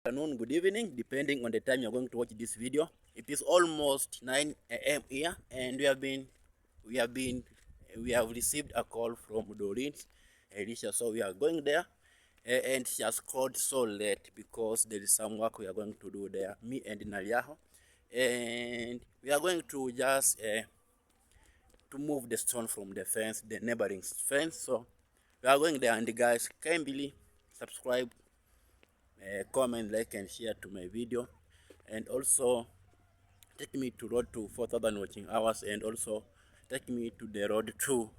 Afternoon, good evening, depending on the time you're going to watch this video. It is almost 9 a.m. here, and we have received a call from Doreen Alicia, so we are going there. And she has called so late because there is some work we are going to do there, me and Naliaho, and we are going to just to move the stone from the fence, the neighboring fence. So we are going there, and the guys, kindly subscribe, comment, like, and share to my video, and also take me to road to 4,000 watching hours, and also take me to the road to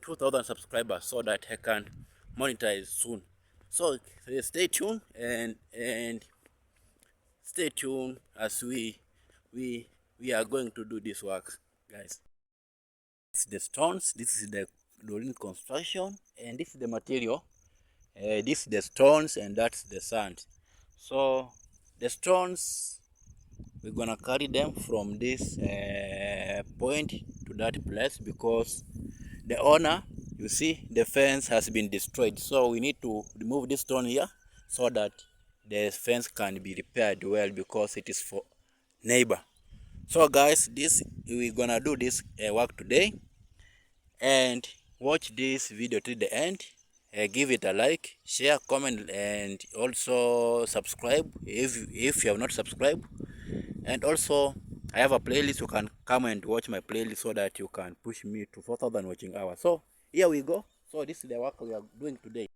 2,000 subscribers so that I can monetize soon. So stay tuned and stay tuned as we are going to do this work, guys. This is the stones, this is the Doreen construction, and this is the material. This is the stones, and that's the sand. So the stones, we're gonna carry them from this point to that place, because the owner, you see, the fence has been destroyed, so we need to remove this stone here so that the fence can be repaired well, because it is for neighbor. So guys, we're gonna do this work today, and watch this video till the end. Give it a like, share, comment, and also subscribe if you have not subscribed. And also I have a playlist. You can come and watch my playlist so that you can push me to 4,000 watching hours. So here we go. So this is the work we are doing today.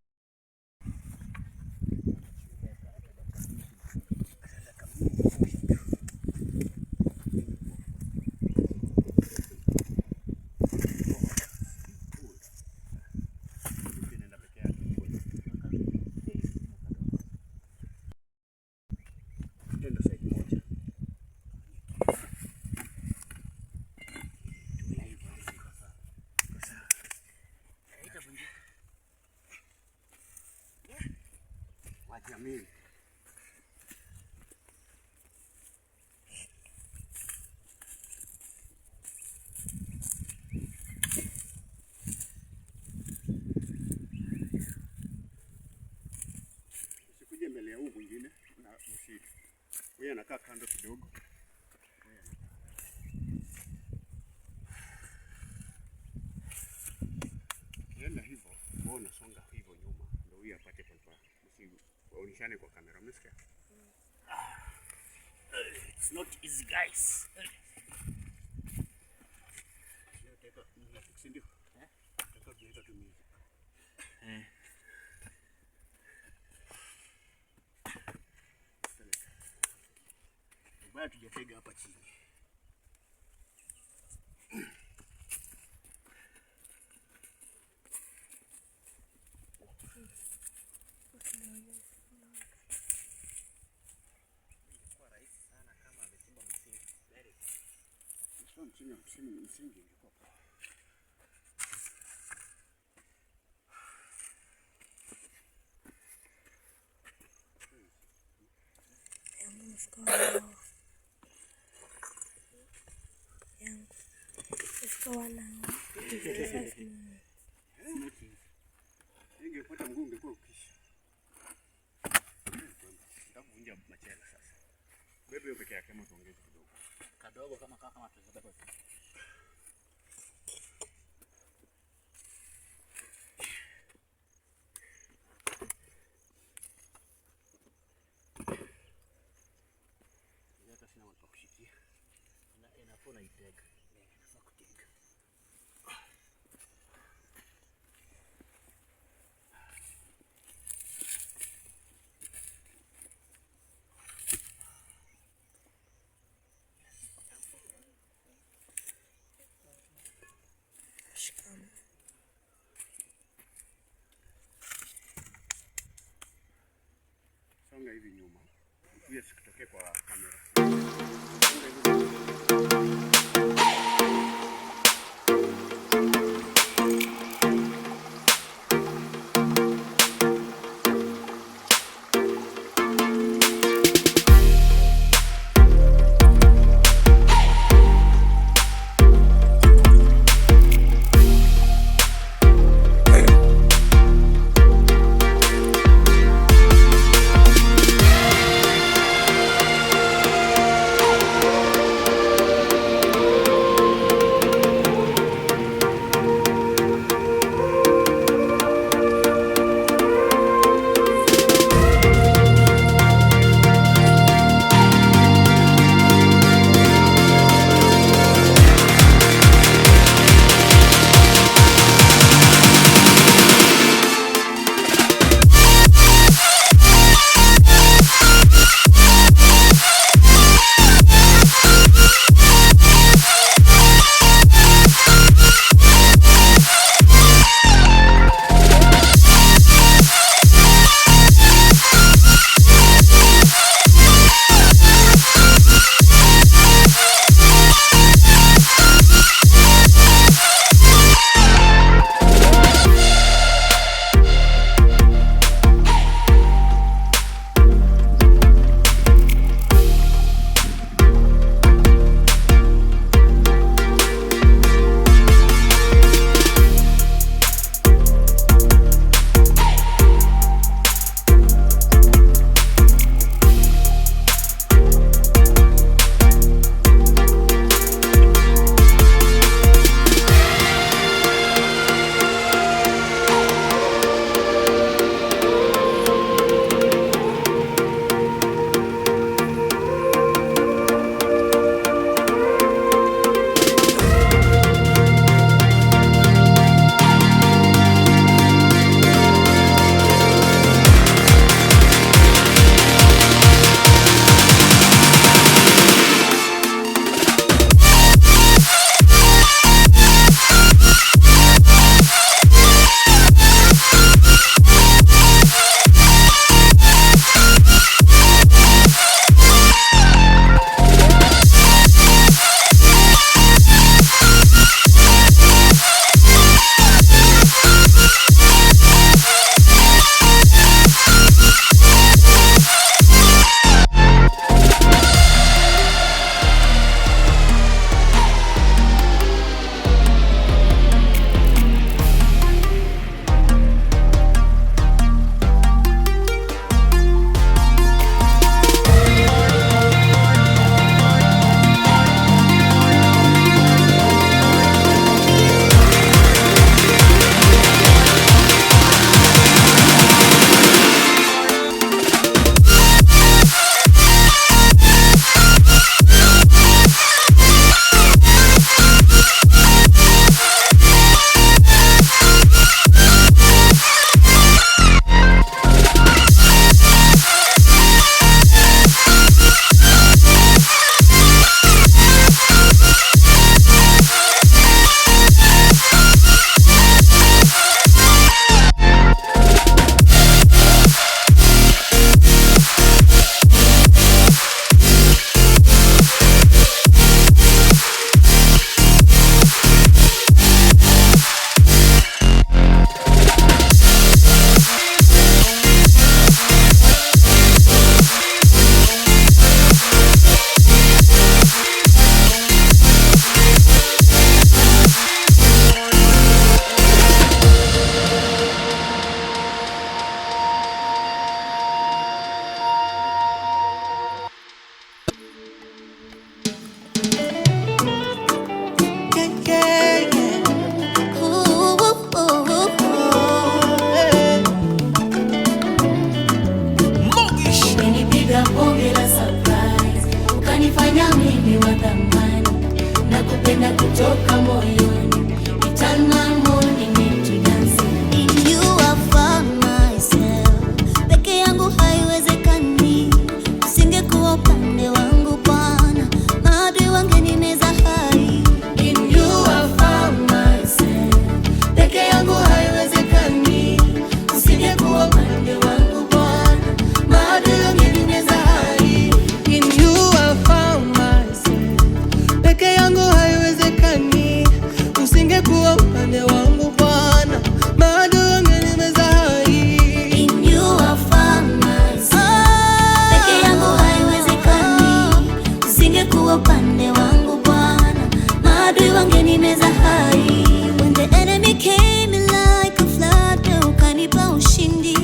Usikuje mbele ya huu mwingine na mshike. Wewe anakaa kando kidogo. Yenda hivyo, wewe unasonga hivyo nyuma ndio huyu apate papa. Usionyeshane kwa kamera, umesikia? It's not easy, guys. Baya tujatega hapa chini. Msingi ingekuwa poa. Ingepata mguu ungekuwa ukisha. Nitavunja machela sasa. Bebe hiyo peke yake, tuongeze kidogo. Kadogo kama tutaweza. Inafuna iteka. Inafaa kuteka. Songa hivi nyuma. Ukuye sikutokee kwa kamera. umenifanya mimi wa thamani, nakupenda kutoka moyoni. Eternal morning into dancing. In you I found myself. Peke yangu haiwezekani, usingekuwa upande wangu Bwana, maadui wangenimeza hai. In you I found myself. Peke yangu haiwezekani, usingekuwa upande wangu Bwana, maadui wangenimeza hai. In you I found myself. Peke yangu haiwezekani, usingekuwa upande wangu Bwana, maadui wangenimeza hai. In you I found myself. Peke yangu haiwezekani, usingekuwa upande wangu Bwana, maadui wangenimeza hai. When the enemy came in like a flood, ukanipa ushindi,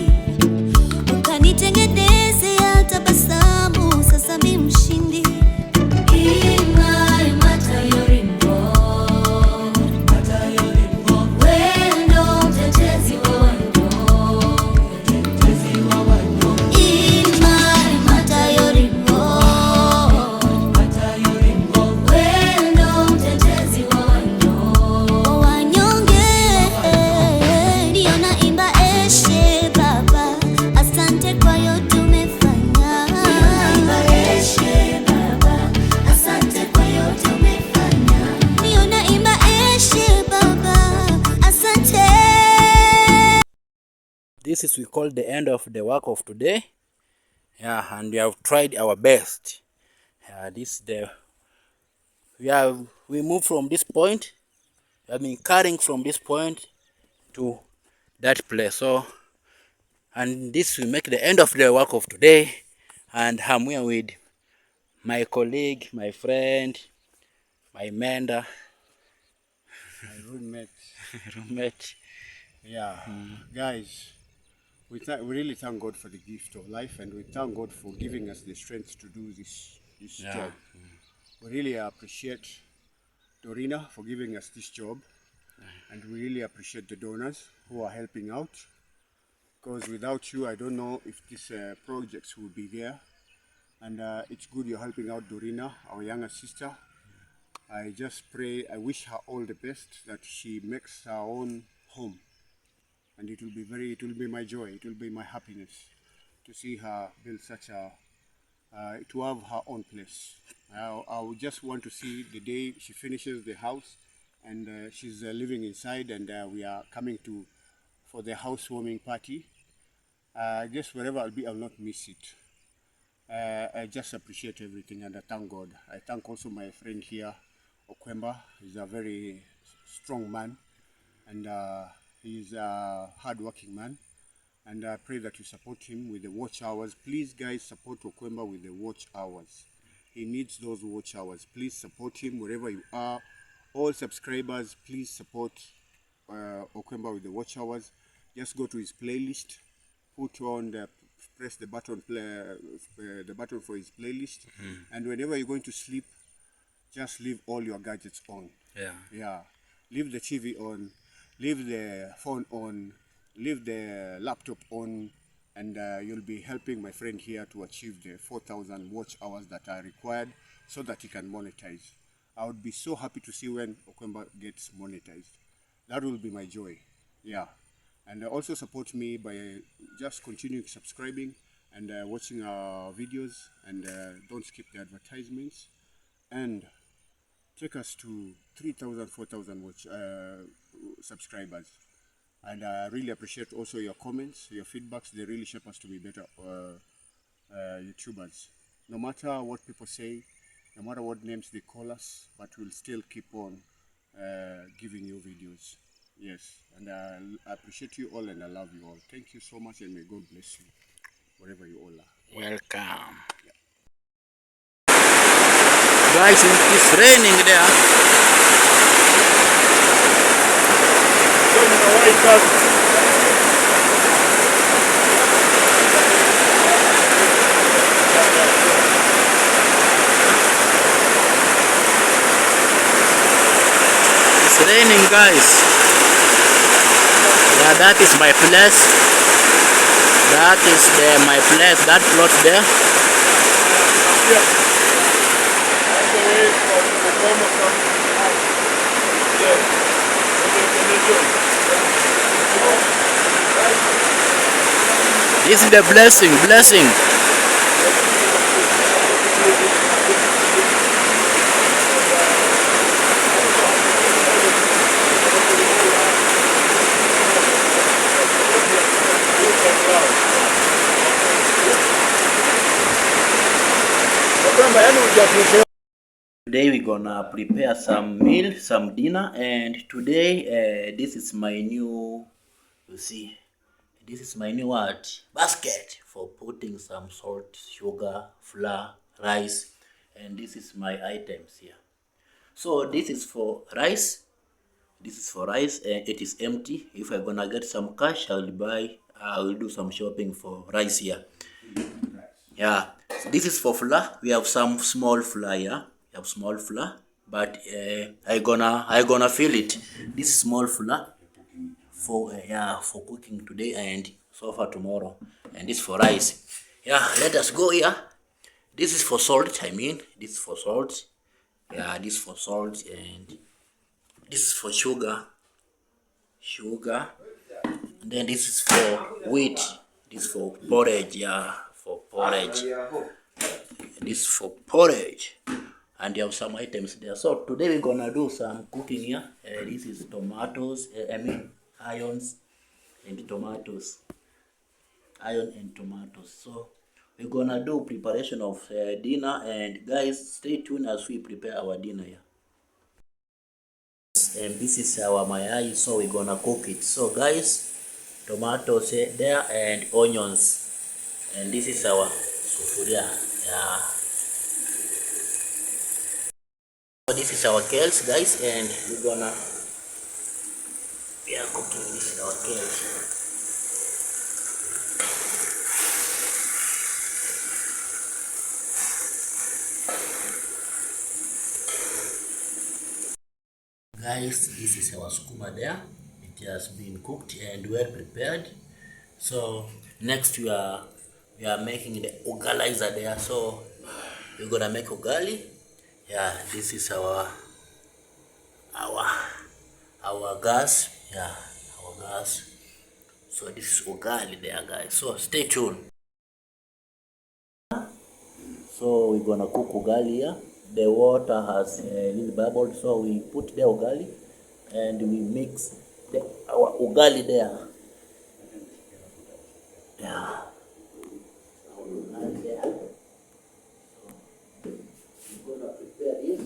ukanitengenezea tabasamu, sasa mimi mshindi. This is we call the end of the work of today. Yeah, and we have tried our best. This is the we move from this point. We have been carrying from this point to that place. So, and this will make the end of the work of today. And I'm here with my colleague, my friend, my mentor, my roommate. roommate. Yeah, guys, we really thank God for the gift of life, and we thank God for giving us the strength to do this job. We really appreciate Dorina for giving us this job, and we really appreciate the donors who are helping out, because without you, I don't know if these projects will be there. And it's good you're helping out Dorina, our younger sister. I just pray, I wish her all the best, that she makes her own home. And it will be my joy, it will be my happiness to see her build such a, to have her own place. I would just want to see the day she finishes the house and she's living inside, and we are coming for the housewarming party. I guess wherever I'll be, I'll not miss it. I just appreciate everything, and I thank God. I thank also my friend here, Okwemba. He's a very strong man, and he's a hard-working man, and I pray that you support him with the watch hours. Please, guys, support Okwemba with the watch hours. He needs those watch hours. Please support him wherever you are. All subscribers, please support Okwemba with the watch hours. Just go to his playlist, put on press the button for his playlist, and whenever you're going to sleep, just leave all your gadgets on. Yeah, leave the TV on, leave the phone on, leave the laptop on, and you'll be helping my friend here to achieve the 4,000 watch hours that are required so that he can monetize. I would be so happy to see when Okwemba gets monetized. That will be my joy. Yeah. And also support me by just continuing subscribing and watching our videos, and don't skip the advertisements, and take us to 3,000, 4,000 subscribers. And I really appreciate also your comments, your feedbacks. They really shape us to be better YouTubers. No matter what people say, no matter what names they call us, but we'll still keep on giving you videos. Yes, and I appreciate you all, and I love you all. Thank you so much, and may God bless you wherever you all are. Welcome. Guys, it's raining there. It's raining, guys. Yeah, that is my place. That is my place. That plot there. Yeah. This is the blessing. Today we're gonna prepare some meal, some dinner, and today this is my new, you see, this is my new basket for putting some salt, sugar, flour, rice, and this is my items here. So this is for rice. This is for rice, and it is empty. If I'm gonna get some cash, I will do some shopping for rice here. Yeah, so this is for flour. We have some small flour here. We have small flour, but I gonna fill it. This small flour for cooking today and so far tomorrow, and this for rice. Yeah, let us go here. This is for salt. I mean, this is for salt. Yeah, this for salt, and this is for sugar. And then this is for wheat. This for porridge. Yeah, for porridge. This for porridge. And you have some items there. So today we're gonna do some cooking here. This is tomatoes. Onions and tomatoes. Iron and tomatoes. So we're gonna do preparation of dinner, and guys, stay tuned as we prepare our dinner here. And this is our mayai, so we're gonna cook it. So guys, tomatoes there and onions, and this is our sufuria. Yeah. So this is our kales, guys, and we are cooking this in our kales. Guys, this is our skuma there. It has been cooked and well prepared. So next we are making the ugalizer there. So we're gonna make ugali. Yeah, this is our gas. Yeah, our gas. So this is ugali there, guys. So stay tuned. So we're gonna cook ugali here. The water has really bubbled, so we put the ugali and we mix our ugali there. Yeah. Ugali there. So we're gonna prepare this.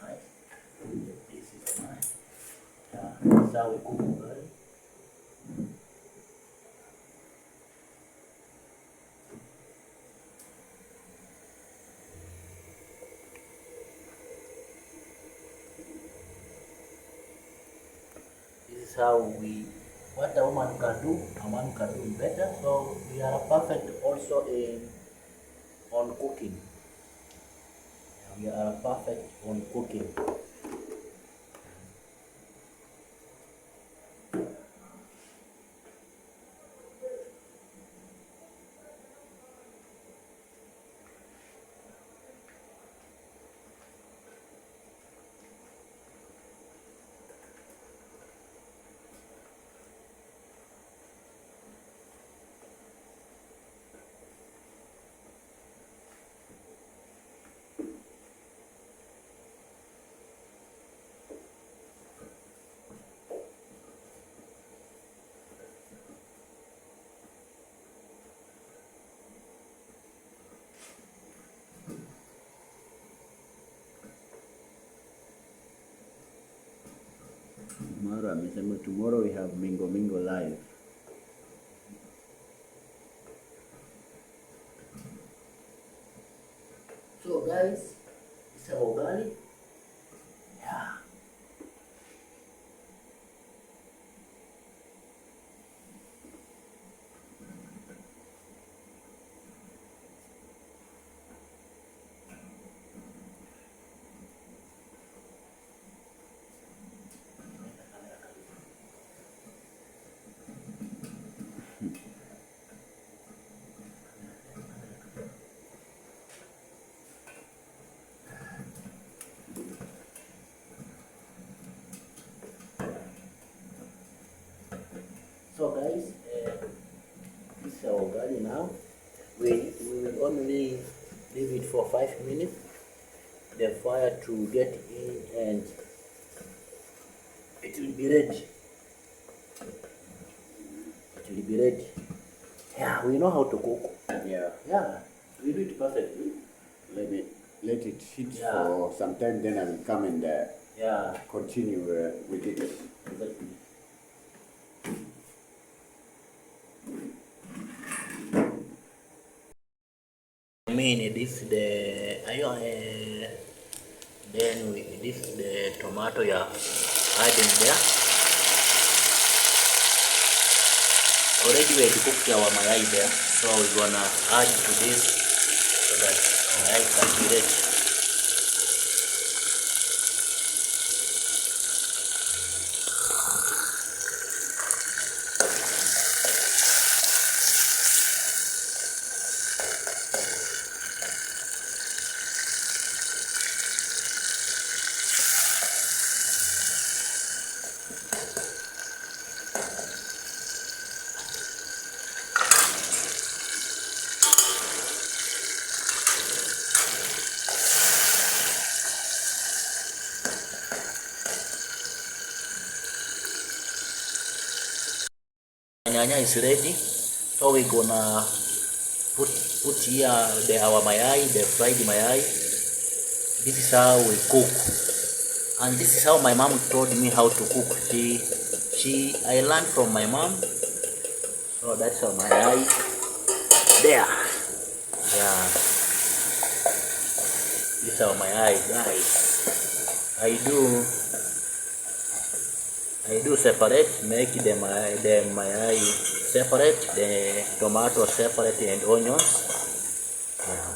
Right? This is mine. Yeah. This is how we cook ugali. This is how what a woman can do, a man can do better. So we are perfect also on cooking. We are perfect on cooking. Tomorrow we have Mingo live. So guys, it's our ugali. Yeah. So guys, this is our garden now. We will only leave it for 5 minutes, the fire to get in, and it will be ready. It will be ready. Yeah, we know how to cook. Yeah, we do it perfectly. Let it sit Yeah. for some time, then I will come and Yeah, continue with it. exactly. I mean, this the then this the tomato you are adding there. Already we had cooked our mayai there, so we're gonna add to this so that our mayai can be ready. Nyanya is ready, so we're gonna put here our mayai, the fried mayai. This is how we cook, and this is how my mom taught me how to cook. I learned from my mom, so that's our mayai there. Yeah, this is our mayai, guys. I do separate, make the mayai separate, the tomato separate, and onions. Yeah.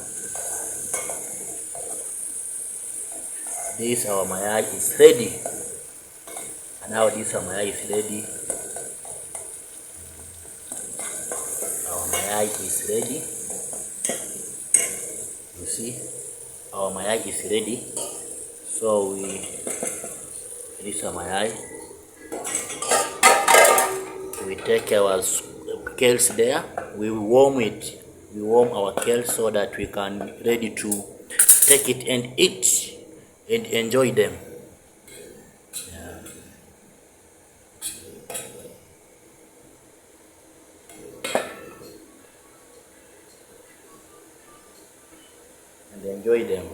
This our mayai is ready, and now this our mayai is ready. Our mayai is ready. You see, our mayai is ready. So this our mayai. We take our kales there. We warm it. We warm our kales so that we can ready to take it and eat and enjoy them. Yeah. And enjoy them.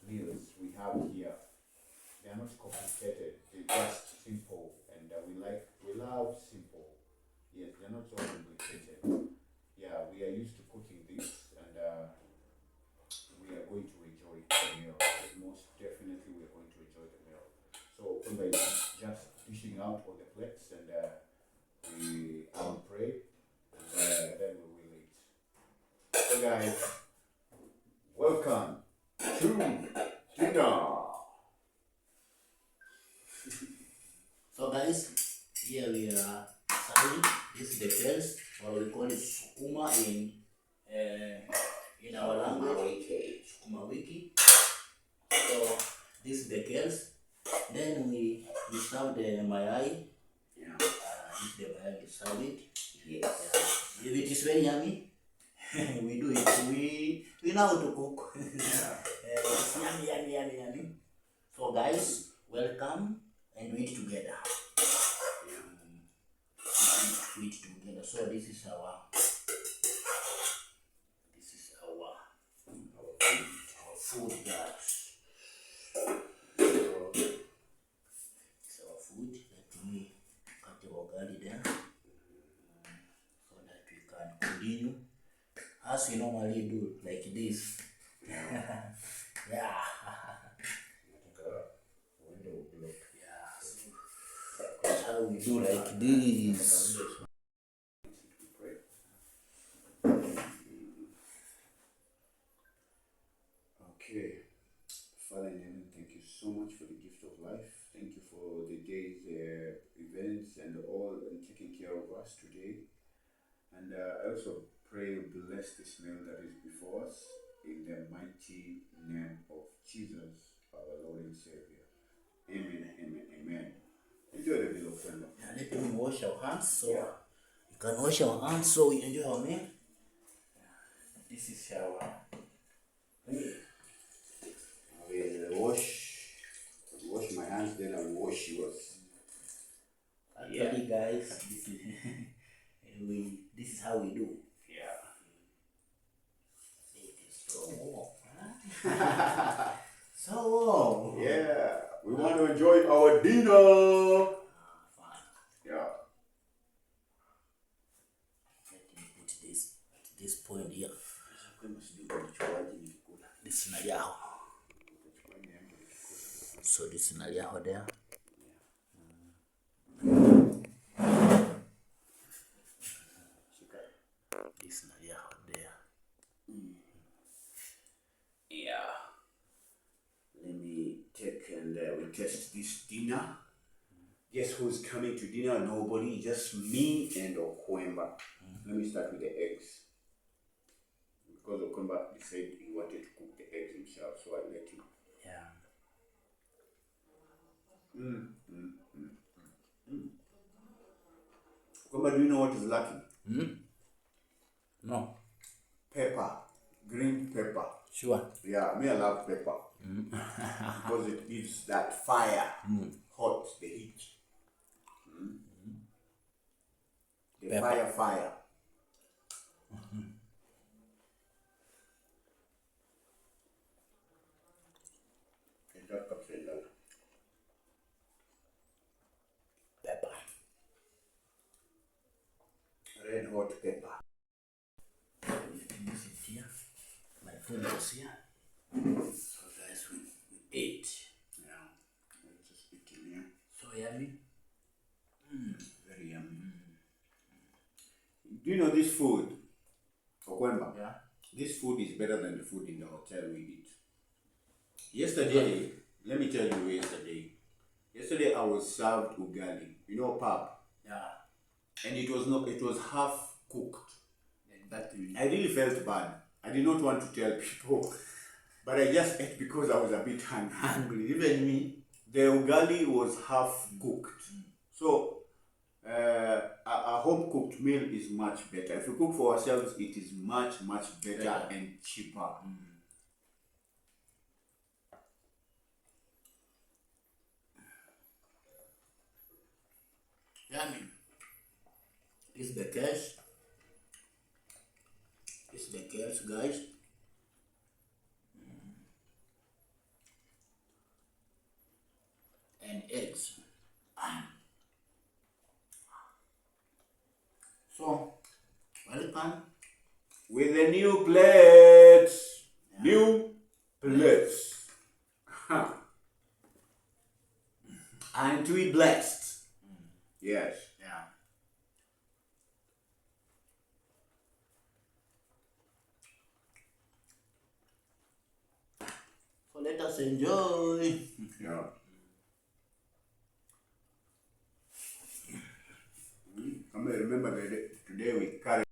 Meals we have here, they are not complicated. They're just simple, and we love simple. Yes, they're not so complicated. Yeah, we are used to cooking this, and we are going to enjoy the meal. Most definitely, we are going to enjoy the meal. So, Okwemba is just dishing out all the plates, and I will pray, and then we will eat. So, guys, welcome to dinner. So guys, here we are serving. This is the kales, or we call it sukuma in our language. Sukuma wiki. So this is the kales. Then we serve the mayai. Yeah. This is the mayai, we serve it. Yes. Yeah. If it is very yummy, we do it. We know how to cook. Yeah. It's yummy. So guys, welcome and we eat together. We eat together. So this is our food, guys. So it's our food. Let me cut the ugali there so that we can continue as we normally do, like this. Yeah. Yeah. So that's how we do, like this. Okay. Father in heaven, thank you so much for the gift of life. Thank you for the day's events and all and taking care of us today. And I also pray you bless this meal that is before us in the mighty name of Jesus, our Lord and Savior. Amen, amen, amen. Enjoy the meal, Okwemba. Yeah, let me wash our hands so you can wash our hands so we enjoy our meal. This is our meal. I will wash my hands, then I will wash yours. Actually, guys, this is this is how we do. Yeah. It is so warm. Huh? So warm. Yeah. We want to enjoy our dinner. Fine. Yeah. Let me put this at this point here. This is naliaho. So this is naliaho there. This is naliaho there. Yeah. Let me take and we test this dinner. Guess who's coming to dinner? Nobody, just me and Okwemba. Let me start with the eggs. Because Okwemba decided he wanted to cook the eggs himself, so I let him. Yeah. Okwemba, do you know what is lacking? No. Pepper. Green pepper. Sure. Yeah, me I love pepper. Because it gives that fire. Hot, the heat. The Pepper. fire. Pepper. Red hot pepper. Let me sit here. My food was here. So guys, we ate. Yeah, let's just eat it here. So yummy. Very yummy. Do you know this food, Okwemba? Yeah. This food is better than the food in the hotel we eat. Yesterday, let me tell you yesterday. Yesterday I was served ugali. You know pap? Yeah. And it was half cooked. Exactly. I really felt bad. I did not want to tell people, but I just ate because I was a bit hungry. Even me, the ugali was half cooked. So a home cooked meal is much better. If we cook for ourselves, it is much better and cheaper. Yummy. This is the cash. This is the cash, guys. And eggs. So, welcome. With the new plates. New plates. Aren't we blessed? Yes. Yeah. So let us enjoy. Yeah. I remember that today we carried